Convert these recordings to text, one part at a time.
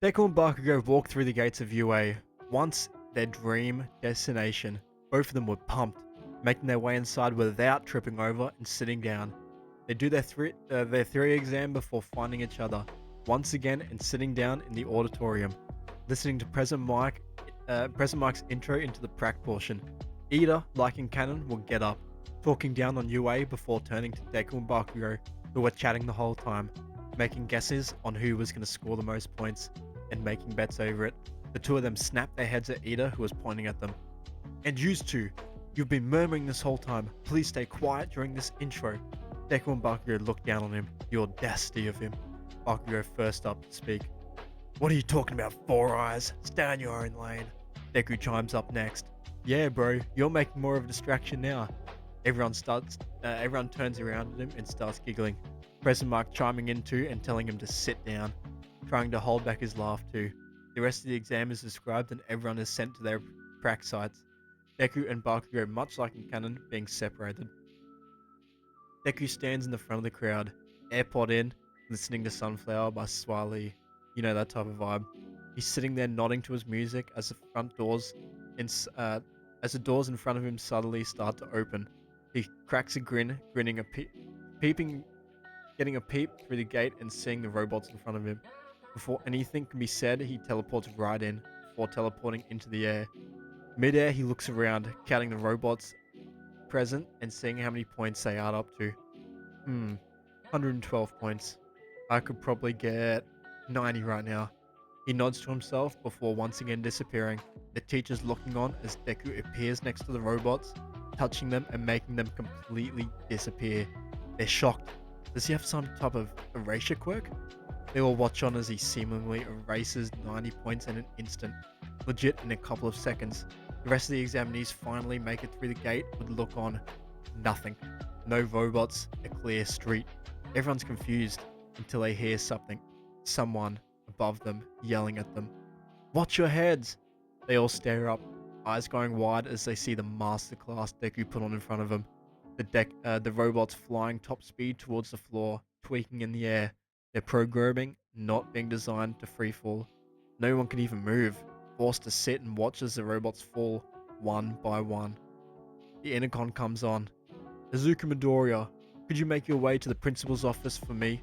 Deku and Bakugo walked through the gates of UA, once their dream destination. Both of them were pumped, making their way inside without tripping over and sitting down. They do their theory exam before finding each other once again and sitting down in the auditorium, listening to President Mike's intro into the prac portion. Ida, like in canon, will get up, talking down on UA before turning to Deku and Bakugo, who were chatting the whole time, making guesses on who was going to score the most points and making bets over it. The two of them snapped their heads at Ida, who was pointing at them. And you two, you've been murmuring this whole time. Please stay quiet during this intro. Deku and Bakugo looked down on him, the audacity of him. Bakugo first up to speak. What are you talking about, Four Eyes? Stay in your own lane. Deku chimes up next. Yeah, bro, you're making more of a distraction now. Everyone turns around at him and starts giggling. President Mike chiming in too and telling him to sit down, trying to hold back his laugh too. The rest of the exam is described and everyone is sent to their prac sites. Deku and Bakugo, much like in canon, being separated. Deku stands in the front of the crowd, AirPod in, listening to Sunflower by Swali. You know, that type of vibe. He's sitting there nodding to his music as the doors in front of him suddenly start to open. He cracks a grin, getting a peep through the gate and seeing the robots in front of him. Before anything can be said, he teleports right in, before teleporting into the air. Mid-air, he looks around, counting the robots present and seeing how many points they add up to. 112 points. I could probably get 90 right now. He nods to himself before once again disappearing. The teacher's looking on as Deku appears next to the robots, touching them and making them completely disappear. They're shocked. Does he have some type of erasure quirk? They all watch on as he seemingly erases 90 points in an instant, legit in a couple of seconds. The rest of the examinees finally make it through the gate with look on. Nothing. No robots, a clear street. Everyone's confused until they hear someone above them yelling at them. Watch your heads! They all stare up, eyes going wide as they see the masterclass Deku put on in front of them. The robots flying top speed towards the floor, tweaking in the air. Their programming not being designed to freefall. No one can even move, forced to sit and watch as the robots fall, one by one. The intercom comes on. Izuku Midoriya, could you make your way to the principal's office for me?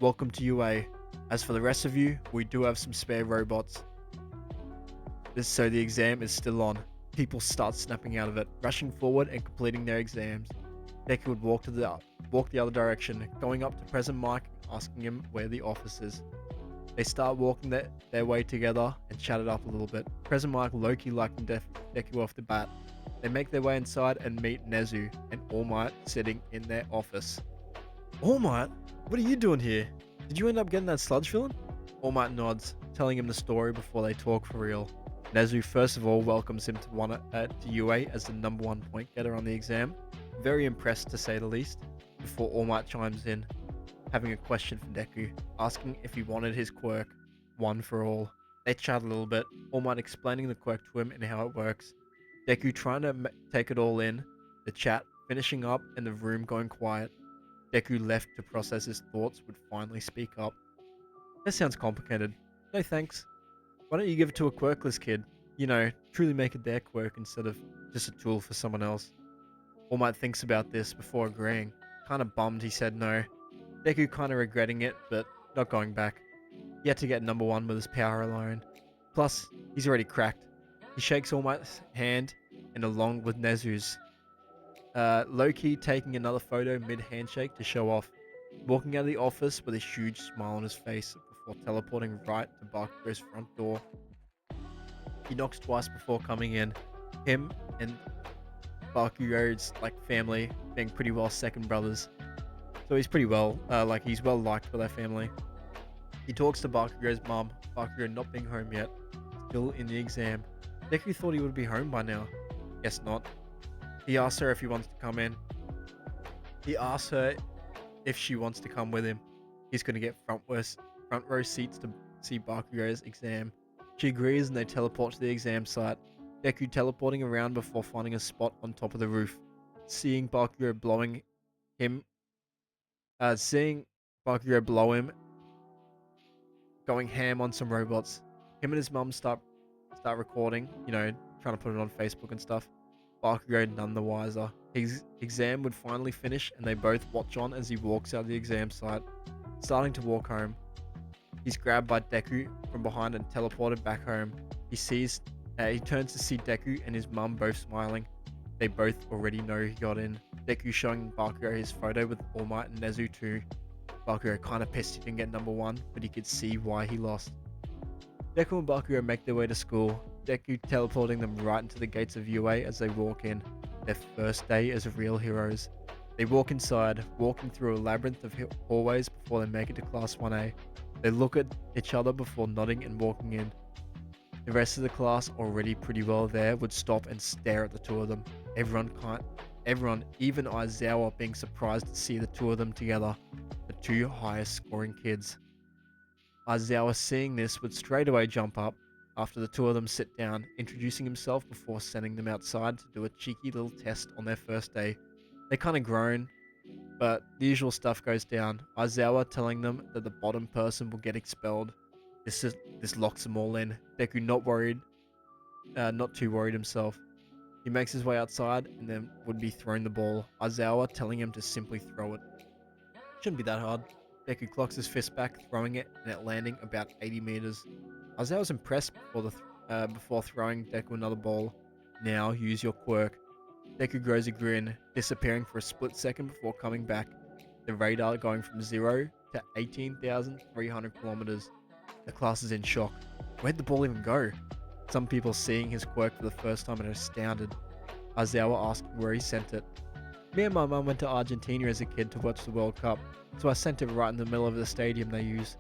Welcome to UA. As for the rest of you, we do have some spare robots. So the exam is still on. People start snapping out of it, rushing forward and completing their exams. Deku would walk the other direction, going up to President Mike, asking him where the office is. They start walking their way together and chat it up a little bit. President Mike low-key liking Deku off the bat. They make their way inside and meet Nezu and All Might sitting in their office. All Might? What are you doing here? Did you end up getting that sludge villain? All Might nods, telling him the story before they talk for real. Nezu first of all welcomes him to UA as the #1 point getter on the exam. Very impressed to say the least, before All Might chimes in, having a question for Deku, asking if he wanted his quirk, one for all. They chat a little bit, All Might explaining the quirk to him and how it works. Deku trying to take it all in, the chat finishing up and the room going quiet. Deku left to process his thoughts would finally speak up. That sounds complicated. No thanks. Why don't you give it to a quirkless kid? You know, truly make it their quirk instead of just a tool for someone else. All Might thinks about this before agreeing. Kinda bummed he said no. Deku kinda regretting it, but not going back. He had to get #1 with his power alone. Plus, he's already cracked. He shakes All Might's hand and along with Nezu's. Low-key taking another photo mid-handshake to show off. Walking out of the office with a huge smile on his face before teleporting right to Bakugo's front door. He knocks twice before coming in. Him and Bakugo's family being pretty well second brothers. So he's pretty well, he's well liked by their family. He talks to Bakugo's mum, Bakugo not being home yet, still in the exam. Deku thought he would be home by now. Guess not. He asks her if he wants to come in. He asks her if she wants to come with him. He's going to get front row seats to see Bakugo's exam. She agrees and they teleport to the exam site. Deku teleporting around before finding a spot on top of the roof. Seeing Bakugo blow him, going ham on some robots. Him and his mum start recording, trying to put it on Facebook and stuff. Bakugo none the wiser. His exam would finally finish and they both watch on as he walks out of the exam site. Starting to walk home, he's grabbed by Deku from behind and teleported back home. He turns to see Deku and his mum both smiling. They both already know he got in. Deku showing Bakugo his photo with All Might and Nezu too. Bakugo kinda pissed he didn't get number 1, but he could see why he lost. Deku and Bakugo make their way to school, Deku teleporting them right into the gates of UA as they walk in, their first day as real heroes. They walk inside, walking through a labyrinth of hallways before they make it to Class 1A. They look at each other before nodding and walking in. The rest of the class, already pretty well there, would stop and stare at the two of them. Everyone, even Aizawa, being surprised to see the two of them together, the two highest scoring kids. Aizawa, seeing this, would straight away jump up after the two of them sit down, introducing himself before sending them outside to do a cheeky little test on their first day. They kind of groan, but the usual stuff goes down. Aizawa telling them that the bottom person will get expelled. This locks them all in. Deku not too worried himself. He makes his way outside and then would be throwing the ball. Aizawa telling him to simply throw it. Shouldn't be that hard. Deku clocks his fist back, throwing it, and it landing about 80 meters. Aizawa's impressed before throwing Deku another ball. Now use your quirk. Deku grows a grin, disappearing for a split second before coming back. The radar going from 0 to 18,300 kilometers. The class is in shock. Where'd the ball even go? Some people seeing his quirk for the first time are astounded. Aizawa asking where he sent it. Me and my mum went to Argentina as a kid to watch the World Cup, so I sent it right in the middle of the stadium they use.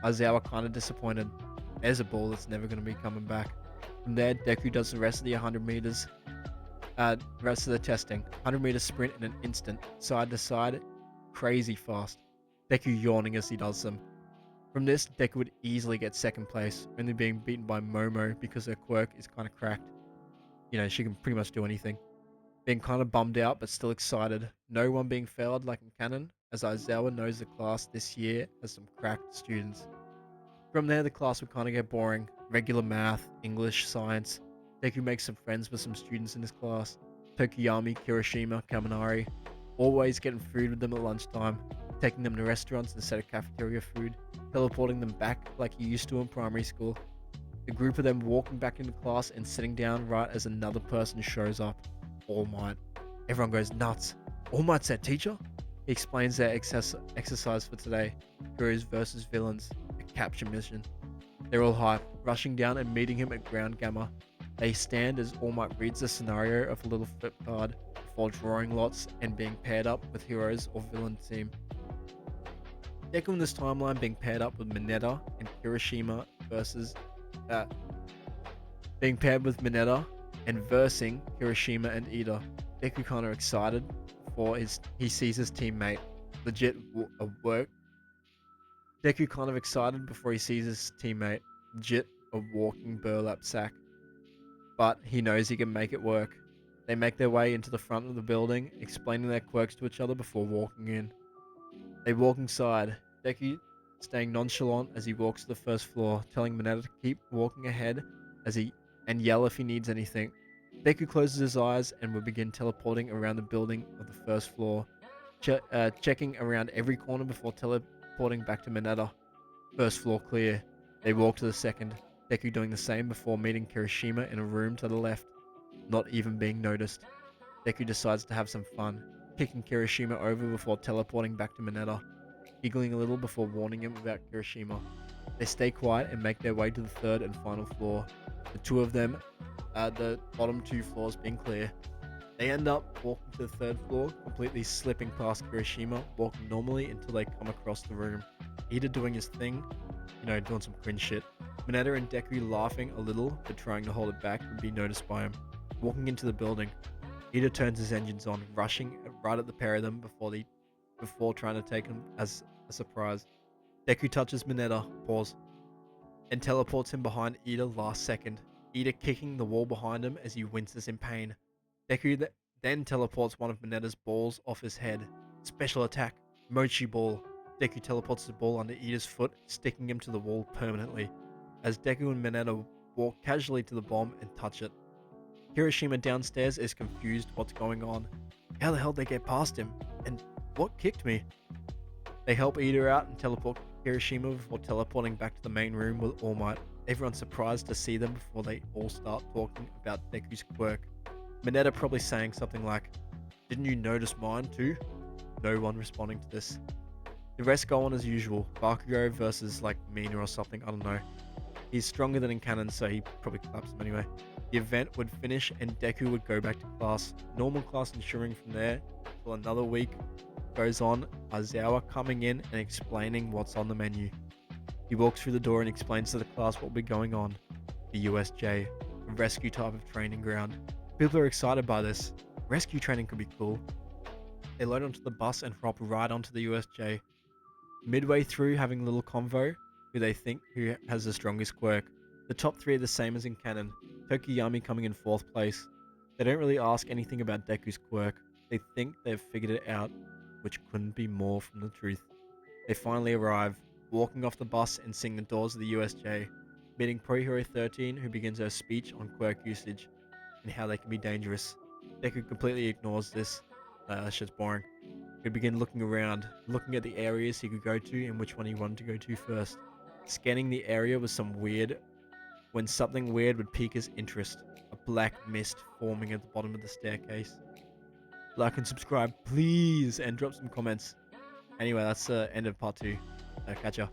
Aizawa kinda disappointed. There's a ball that's never gonna be coming back. From there, Deku does the rest of the 100 meters. Rest of the testing. 100 meter sprint in an instant, side to side, crazy fast. Deku yawning as he does them. From this, Deku would easily get second place, only being beaten by Momo because her quirk is kind of cracked. She can pretty much do anything. Being kind of bummed out, but still excited. No one being failed like in canon, as Aizawa knows the class this year has some cracked students. From there, the class would kind of get boring. Regular math, English, science. Deku makes some friends with some students in his class. Tokuyami, Kirishima, Kaminari. Always getting food with them at lunchtime. Taking them to restaurants instead of cafeteria food. Teleporting them back like he used to in primary school. The group of them walking back into class and sitting down right as another person shows up. All Might. Everyone goes nuts. All Might's that teacher? He explains their exercise for today. Heroes versus villains. A capture mission. They're all hype, rushing down and meeting him at ground gamma. They stand as All Might reads the scenario of a little flip card before drawing lots and being paired up with heroes or villain team. Deku in this timeline being paired up with Mineta and Kirishima being paired with Mineta and versing Kirishima and Ida. Deku kinda excited before he sees his teammate. Legit a work. Deku kind of excited before he sees his teammate. Legit a walking burlap sack. But he knows he can make it work. They make their way into the front of the building, explaining their quirks to each other before walking in. They walk inside, Deku staying nonchalant as he walks to the first floor, telling Mineta to keep walking ahead and yell if he needs anything. Deku closes his eyes and will begin teleporting around the building of the first floor, checking around every corner before teleporting back to Mineta. First floor clear. They walk to the second, Deku doing the same before meeting Kirishima in a room to the left, not even being noticed. Deku decides to have some fun, kicking Kirishima over before teleporting back to Mineta, giggling a little before warning him about Kirishima. They stay quiet and make their way to the third and final floor. The two of them, the bottom two floors being clear. They end up walking to the third floor, completely slipping past Kirishima, walking normally until they come across the room. Ida doing his thing, doing some cringe shit. Mineta and Deku laughing a little, but trying to hold it back would be noticed by him. Walking into the building, Ida turns his engines on, rushing right at the pair of them before trying to take him as a surprise. Deku touches Mineta, pause, and teleports him behind Ida last second. Ida kicking the wall behind him as he winces in pain. Deku then teleports one of Mineta's balls off his head. Special attack, Mochi Ball. Deku teleports the ball under Ida's foot, sticking him to the wall permanently, as Deku and Mineta walk casually to the bomb and touch it. Hiroshima downstairs is confused what's going on. How the hell did they get past him? And what kicked me? They help Ida out and teleport Hiroshima before teleporting back to the main room with All Might. Everyone's surprised to see them before they all start talking about Deku's quirk. Mineta probably saying something like, "Didn't you notice mine too?" No one responding to this. The rest go on as usual. Bakugo versus like Mina or something, I don't know. He's stronger than in canon, so he probably claps him anyway. The event would finish and Deku would go back to class. Normal class ensuring from there till another week goes on, Aizawa coming in and explaining what's on the menu. He walks through the door and explains to the class what will be going on. The USJ, a rescue type of training ground. People are excited by this. Rescue training could be cool. They load onto the bus and hop right onto the USJ. Midway through having a little convo, who they think who has the strongest quirk. The top three are the same as in canon, Tokiyami coming in 4th place. They don't really ask anything about Deku's quirk. They think they've figured it out, which couldn't be more from the truth. They finally arrive, walking off the bus and seeing the doors of the USJ, meeting Pro Hero 13, who begins her speech on quirk usage and how they can be dangerous. Deku completely ignores this. That shit's boring. He'd begin looking around, looking at the areas he could go to and which one he wanted to go to first. Scanning the area was when something weird would pique his interest. A black mist forming at the bottom of the staircase. Like and subscribe, please, and drop some comments. Anyway, that's the end of part 2. Catch ya.